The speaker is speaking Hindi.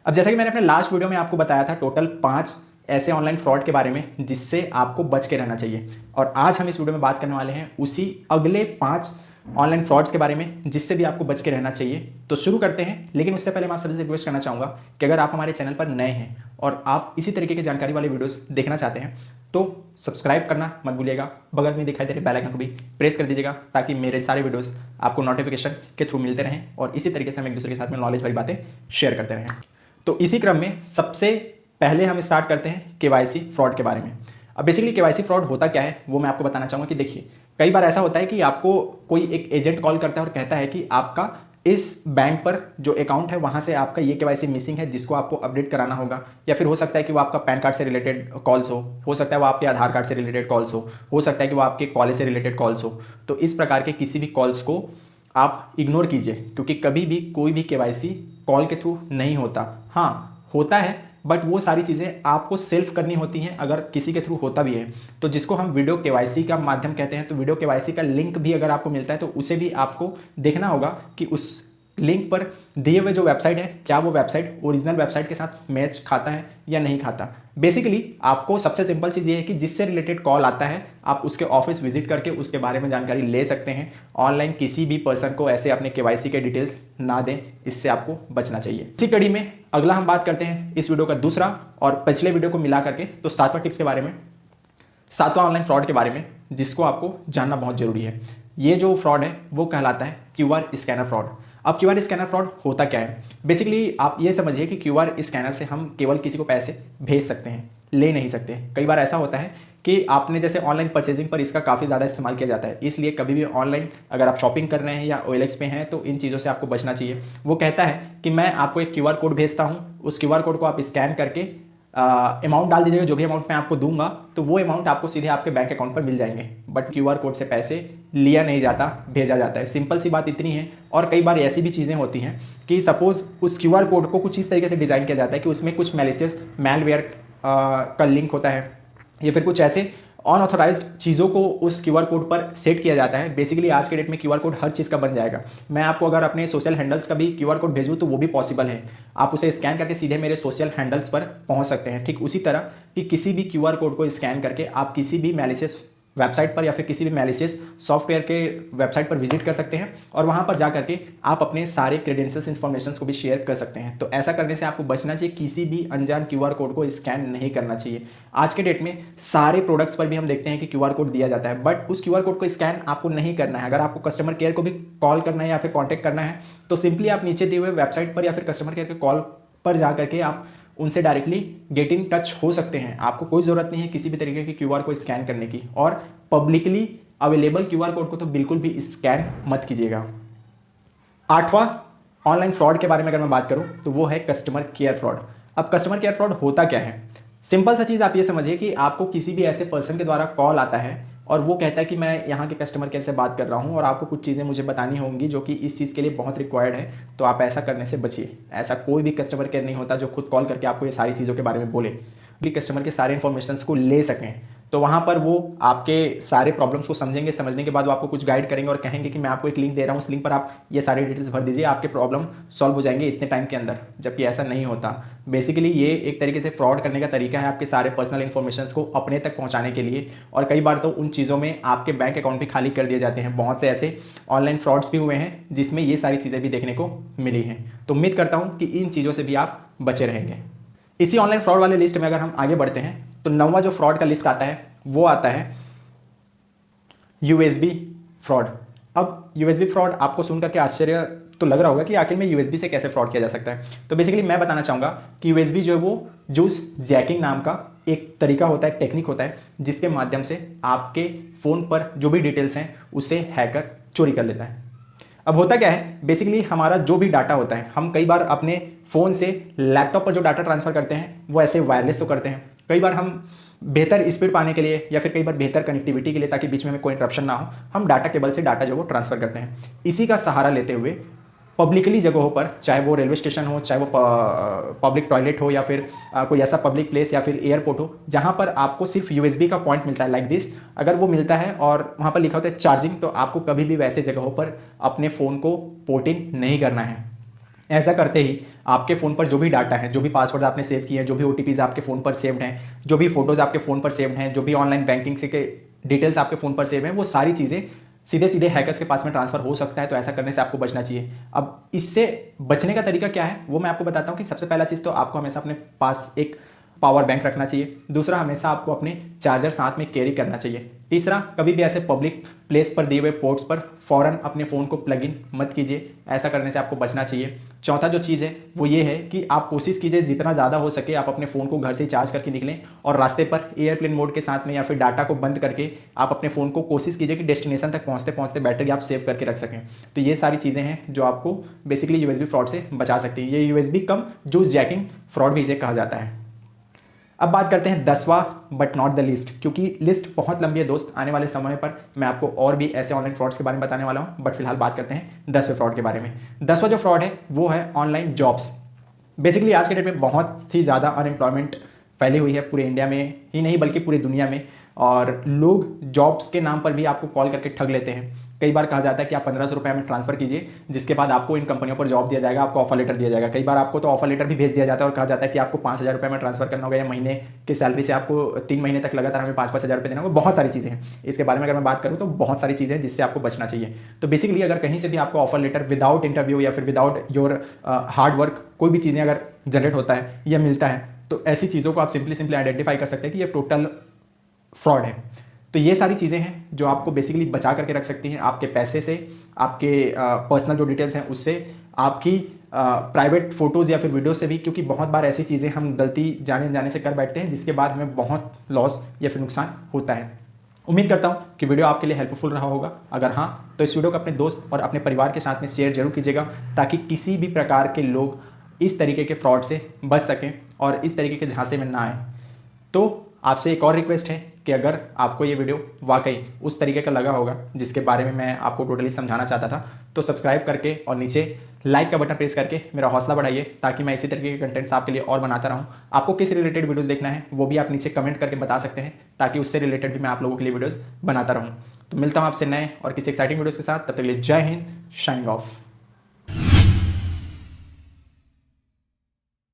अब जैसा कि मैंने अपने लास्ट वीडियो में आपको बताया था टोटल 5 ऐसे ऑनलाइन फ्रॉड के बारे में जिससे आपको बच के रहना चाहिए, और आज हम इस वीडियो में बात करने वाले हैं उसी अगले 5 ऑनलाइन फ्रॉड्स के बारे में जिससे भी आपको बच के रहना चाहिए। तो शुरू करते हैं, लेकिन उससे पहले मैं आप सभी से रिक्वेस्ट करना चाहूँगा कि अगर आप हमारे चैनल पर नए हैं और आप इसी तरीके की जानकारी वाले वीडियोस देखना चाहते हैं तो सब्सक्राइब करना मत भूलिएगा। बगल में दिखाई दे रहे बेल आइकन को भी प्रेस कर दीजिएगा ताकि मेरे सारे वीडियोस आपको नोटिफिकेशन के थ्रू मिलते रहें और इसी तरीके से हम एक दूसरे के साथ में नॉलेज वाली बातें शेयर करते रहें। तो इसी क्रम में सबसे पहले हम स्टार्ट करते हैं केवाईसी फ्रॉड के बारे में। अब बेसिकली केवाईसी फ्रॉड होता क्या है वो मैं आपको बताना चाहूँगा कि देखिए, कई बार ऐसा होता है कि आपको कोई एक एजेंट कॉल करता है और कहता है कि आपका इस बैंक पर जो अकाउंट है वहाँ से आपका ये केवाईसी मिसिंग है जिसको आपको अपडेट कराना होगा, या फिर हो सकता है कि वो आपका पैन कार्ड से रिलेटेड कॉल्स हो सकता है वो आपके आधार कार्ड से रिलेटेड कॉल्स हो सकता है कि वो आपके कॉलेज से रिलेटेड कॉल्स हो। तो इस प्रकार के किसी भी कॉल्स को आप इग्नोर कीजिए, क्योंकि कभी भी कोई भी केवाईसी कॉल के थ्रू नहीं होता। हाँ होता है, बट वो सारी चीज़ें आपको सेल्फ करनी होती हैं अगर किसी के थ्रू होता भी है तो, जिसको हम वीडियो केवाईसी का माध्यम कहते हैं। तो वीडियो केवाईसी का लिंक भी अगर आपको मिलता है तो उसे भी आपको देखना होगा कि उस लिंक पर दिए हुए जो वेबसाइट है क्या वो वेबसाइट ओरिजिनल वेबसाइट के साथ मैच खाता है या नहीं खाता। बेसिकली आपको सबसे सिंपल चीज़ ये है कि जिससे रिलेटेड कॉल आता है आप उसके ऑफिस विजिट करके उसके बारे में जानकारी ले सकते हैं। ऑनलाइन किसी भी पर्सन को ऐसे अपने केवाईसी के डिटेल्स ना दें, इससे आपको बचना चाहिए। इसी कड़ी में अगला हम बात करते हैं इस वीडियो का दूसरा और पिछले वीडियो को मिला करके तो 7वां टिप्स के बारे में, 7वां ऑनलाइन फ्रॉड के बारे में जिसको आपको जानना बहुत जरूरी है। ये जो फ्रॉड है वो कहलाता है क्यूआर स्कैनर फ्रॉड। अब क्यूआर स्कैनर फ्रॉड होता क्या है? बेसिकली आप ये समझिए कि क्यूआर स्कैनर से हम केवल किसी को पैसे भेज सकते हैं, ले नहीं सकते। कई बार ऐसा होता है कि आपने जैसे ऑनलाइन परचेजिंग पर इसका काफ़ी ज़्यादा इस्तेमाल किया जाता है, इसलिए कभी भी ऑनलाइन अगर आप शॉपिंग कर रहे हैं या OLX पे हैं तो इन चीज़ों से आपको बचना चाहिए। वो कहता है कि मैं आपको एक क्यूआर कोड भेजता हूँ, उस क्यूआर कोड को आप स्कैन करके अमाउंट डाल दीजिएगा, जो भी अमाउंट मैं आपको दूंगा तो वो अमाउंट आपको सीधे आपके बैंक अकाउंट पर मिल जाएंगे। बट क्यूआर कोड से पैसे लिया नहीं जाता, भेजा जाता है। सिंपल सी बात इतनी है। और कई बार ऐसी भी चीज़ें होती हैं कि सपोज उस क्यूआर कोड को कुछ इस तरीके से डिज़ाइन किया जाता है कि उसमें कुछ मैलिशियस मैलवेयर का लिंक होता है या फिर कुछ ऐसे अनऑथोराइज्ड चीज़ों को उस क्यूआर कोड पर सेट किया जाता है। बेसिकली आज के डेट में क्यूआर कोड हर चीज़ का बन जाएगा। मैं आपको अगर अपने सोशल हैंडल्स का भी क्यूआर कोड भेजूँ तो वो भी पॉसिबल है, आप उसे स्कैन करके सीधे मेरे सोशल हैंडल्स पर पहुंच सकते हैं। ठीक उसी तरह कि किसी भी क्यूआर कोड को स्कैन करके आप किसी भी मैलिशियस वेबसाइट पर या फिर किसी भी मैलिशियस सॉफ्टवेयर के वेबसाइट पर विजिट कर सकते हैं और वहां पर जा करके आप अपने सारे क्रेडेंशियल्स इन्फॉर्मेशन को भी शेयर कर सकते हैं। तो ऐसा करने से आपको बचना चाहिए, किसी भी अनजान क्यूआर कोड को स्कैन नहीं करना चाहिए। आज के डेट में सारे प्रोडक्ट्स पर भी हम देखते हैं कि क्यूआर कोड दिया जाता है, बट उस क्यूआर कोड को स्कैन आपको नहीं करना है। अगर आपको कस्टमर केयर को भी कॉल करना है या फिर कॉन्टैक्ट करना है तो सिंपली आप नीचे दिए हुए वेबसाइट पर या फिर कस्टमर केयर के कॉल पर जा करके आप उनसे डायरेक्टली गेट इन टच हो सकते हैं। आपको कोई ज़रूरत नहीं है किसी भी तरीके के क्यूआर को स्कैन करने की, और पब्लिकली अवेलेबल क्यूआर कोड को तो बिल्कुल भी स्कैन मत कीजिएगा। 8वां ऑनलाइन फ्रॉड के बारे में अगर मैं बात करूं तो वो है कस्टमर केयर फ्रॉड। अब कस्टमर केयर फ्रॉड होता क्या है? सिंपल सा चीज़ आप ये समझिए कि आपको किसी भी ऐसे पर्सन के द्वारा कॉल आता है और वो कहता है कि मैं यहाँ के कस्टमर केयर से बात कर रहा हूँ और आपको कुछ चीज़ें मुझे बतानी होंगी जो कि इस चीज़ के लिए बहुत रिक्वायर्ड है, तो आप ऐसा करने से बचिए। ऐसा कोई भी कस्टमर केयर नहीं होता जो खुद कॉल करके आपको ये सारी चीज़ों के बारे में बोले, भी कस्टमर के सारे इन्फॉर्मेशन को ले सकें। तो वहाँ पर वो आपके सारे प्रॉब्लम्स को समझेंगे, समझने के बाद वो आपको कुछ गाइड करेंगे और कहेंगे कि मैं आपको एक लिंक दे रहा हूँ, उस लिंक पर आप ये सारी डिटेल्स भर दीजिए, आपके प्रॉब्लम सॉल्व हो जाएंगे इतने टाइम के अंदर। जबकि ऐसा नहीं होता। बेसिकली ये एक तरीके से फ्रॉड करने का तरीका है आपके सारे पर्सनल इन्फॉर्मेशन को अपने तक पहुँचाने के लिए, और कई बार तो उन चीज़ों में आपके बैंक अकाउंट भी खाली कर दिए जाते हैं। बहुत से ऐसे ऑनलाइन फ्रॉड्स भी हुए हैं जिसमें ये सारी चीज़ें भी देखने को मिली हैं। तो उम्मीद करता हूँ कि इन चीज़ों से भी आप बचे रहेंगे। इसी ऑनलाइन फ्रॉड वाले लिस्ट में अगर हम आगे बढ़ते हैं तो 9वां जो फ्रॉड का लिस्ट आता है वो आता है यूएसबी फ्रॉड। अब यूएसबी फ्रॉड आपको सुनकर के आश्चर्य तो लग रहा होगा कि आखिर में यूएसबी से कैसे फ्रॉड किया जा सकता है। तो बेसिकली मैं बताना चाहूँगा कि यूएसबी जो है वो जूस जैकिंग नाम का एक तरीका होता है, टेक्निक होता है, जिसके माध्यम से आपके फ़ोन पर जो भी डिटेल्स हैं उसे हैकर चोरी कर लेता है। अब होता क्या है, बेसिकली हमारा जो भी डाटा होता है, हम कई बार अपने फ़ोन से लैपटॉप पर जो डाटा ट्रांसफ़र करते हैं वो ऐसे वायरलेस तो करते हैं। कई बार हम बेहतर स्पीड पाने के लिए या फिर कई बार बेहतर कनेक्टिविटी के लिए, ताकि बीच में हमें कोई इंटरप्शन ना हो, हम डाटा केबल से डाटा जो वो ट्रांसफ़र करते हैं। इसी का सहारा लेते हुए पब्लिकली जगहों पर, चाहे वो रेलवे स्टेशन हो, चाहे वो पब्लिक टॉयलेट हो या फिर कोई ऐसा पब्लिक प्लेस या फिर एयरपोर्ट हो जहाँ पर आपको सिर्फ यूएसबी का पॉइंट मिलता है लाइक दिस, अगर वो मिलता है और वहाँ पर लिखा होता है चार्जिंग, तो आपको कभी भी वैसे जगहों पर अपने फ़ोन को पोर्ट इन नहीं करना है। ऐसा करते ही आपके फ़ोन पर जो भी डाटा है, जो भी पासवर्ड आपने सेव किए हैं, जो भी ओटीपीज़ आपके फ़ोन पर सेव्ड हैं, जो भी फोटोज़ आपके फ़ोन पर सेव्ड हैं, जो भी ऑनलाइन बैंकिंग से के डिटेल्स आपके फ़ोन पर सेव हैं, वो सारी चीज़ें सीधे सीधे हैकर्स के पास में ट्रांसफर हो सकता है। तो ऐसा करने से आपको बचना चाहिए। अब इससे बचने का तरीका क्या है वो मैं आपको बताता हूँ कि सबसे पहला चीज़ तो आपको हमेशा अपने पास एक पावर बैंक रखना चाहिए। दूसरा, हमेशा आपको अपने चार्जर साथ में कैरी करना चाहिए। तीसरा, कभी भी ऐसे पब्लिक प्लेस पर दिए हुए पोर्ट्स पर फ़ौरन अपने फ़ोन को प्लग इन मत कीजिए, ऐसा करने से आपको बचना चाहिए। चौथा जो चीज़ है वो ये है कि आप कोशिश कीजिए जितना ज़्यादा हो सके आप अपने फ़ोन को घर से ही चार्ज करके निकलें, और रास्ते पर एयरप्लेन मोड के साथ में या फिर डाटा को बंद करके आप अपने फ़ोन को कोशिश कीजिए कि डेस्टिनेशन तक पहुँचते पहुँचते बैटरी आप सेव करके रख सकें। तो ये सारी चीज़ें हैं जो आपको बेसिकली यूएसबी फ्रॉड से बचा सकती है। ये यूएसबी कम जूस जैकिंग फ्रॉड भी इसे कहा जाता है। अब बात करते हैं 10वां बट नॉट द लिस्ट, क्योंकि लिस्ट बहुत लंबी है दोस्त। आने वाले समय पर मैं आपको और भी ऐसे ऑनलाइन फ्रॉड्स के बारे में बताने वाला हूं, बट फिलहाल बात करते हैं 10वें फ्रॉड के बारे में। 10वां जो फ्रॉड है वो है ऑनलाइन जॉब्स। बेसिकली आज के डेट में बहुत ही ज़्यादा अनएम्प्लॉयमेंट फैली हुई है पूरे इंडिया में ही नहीं बल्कि पूरी दुनिया में, और लोग जॉब्स के नाम पर भी आपको कॉल करके ठग लेते हैं। कई बार कहा जाता है कि आप 1500 रुपये में ट्रांसफर कीजिए, जिसके बाद आपको इन कंपनियों पर जॉब दिया जाएगा, आपको ऑफर लेटर दिया जाएगा। कई बार आपको तो ऑफर लेटर भी भेज दिया जाता है और कहा जाता है कि आपको 5000 रुपये में ट्रांसफर करना होगा, या महीने की सैलरी से आपको 3 महीने तक लगातार हमें 5-5 हज़ार रुपये देना होगा। बहुत सारी चीज़ें हैं इसके बारे में अगर मैं बात करूँ तो बहुत सारी चीज़ें हैं जिससे आपको बचना चाहिए। तो बेसिकली अगर कहीं से भी आपको ऑफर लेटर विदाउट इंटरव्यू या फिर विदाउट योर हार्ड वर्क कोई भी चीज़ें अगर जनरेट होता है या मिलता है, तो ऐसी चीज़ों को आप सिंपली आइडेंटिफाई कर सकते हैं कि ये टोटल फ्रॉड है। तो ये सारी चीज़ें हैं जो आपको बेसिकली बचा करके रख सकती हैं आपके पैसे से, आपके पर्सनल जो डिटेल्स हैं उससे, आपकी प्राइवेट फोटोज़ या फिर वीडियो से भी, क्योंकि बहुत बार ऐसी चीज़ें हम गलती जाने से कर बैठते हैं जिसके बाद हमें बहुत लॉस या फिर नुकसान होता है। उम्मीद करता हूँ कि वीडियो आपके लिए हेल्पफुल रहा होगा। अगर हाँ तो इस वीडियो को अपने दोस्त और अपने परिवार के साथ में शेयर जरूर कीजिएगा, ताकि किसी भी प्रकार के लोग इस तरीके के फ्रॉड से बच सकें और इस तरीके के झांसे में ना आए। तो आपसे एक और रिक्वेस्ट है कि अगर आपको ये वीडियो वाकई उस तरीके का लगा होगा जिसके बारे में मैं आपको टोटली समझाना चाहता था, तो सब्सक्राइब करके और नीचे लाइक का बटन प्रेस करके मेरा हौसला बढ़ाइए, ताकि मैं इसी तरीके के कंटेंट्स आपके लिए और बनाता रहूं। आपको किस रिलेटेड वीडियोस देखना है वो भी आप नीचे कमेंट करके बता सकते हैं, ताकि उससे रिलेटेड भी मैं आप लोगों के लिए वीडियोज़ बनाता रहूँ। तो मिलता हूँ आपसे नए और किसी एक्साइटिंग वीडियोज़ के साथ, तब तक के लिए जय हिंद, शाइनिंग ऑफ।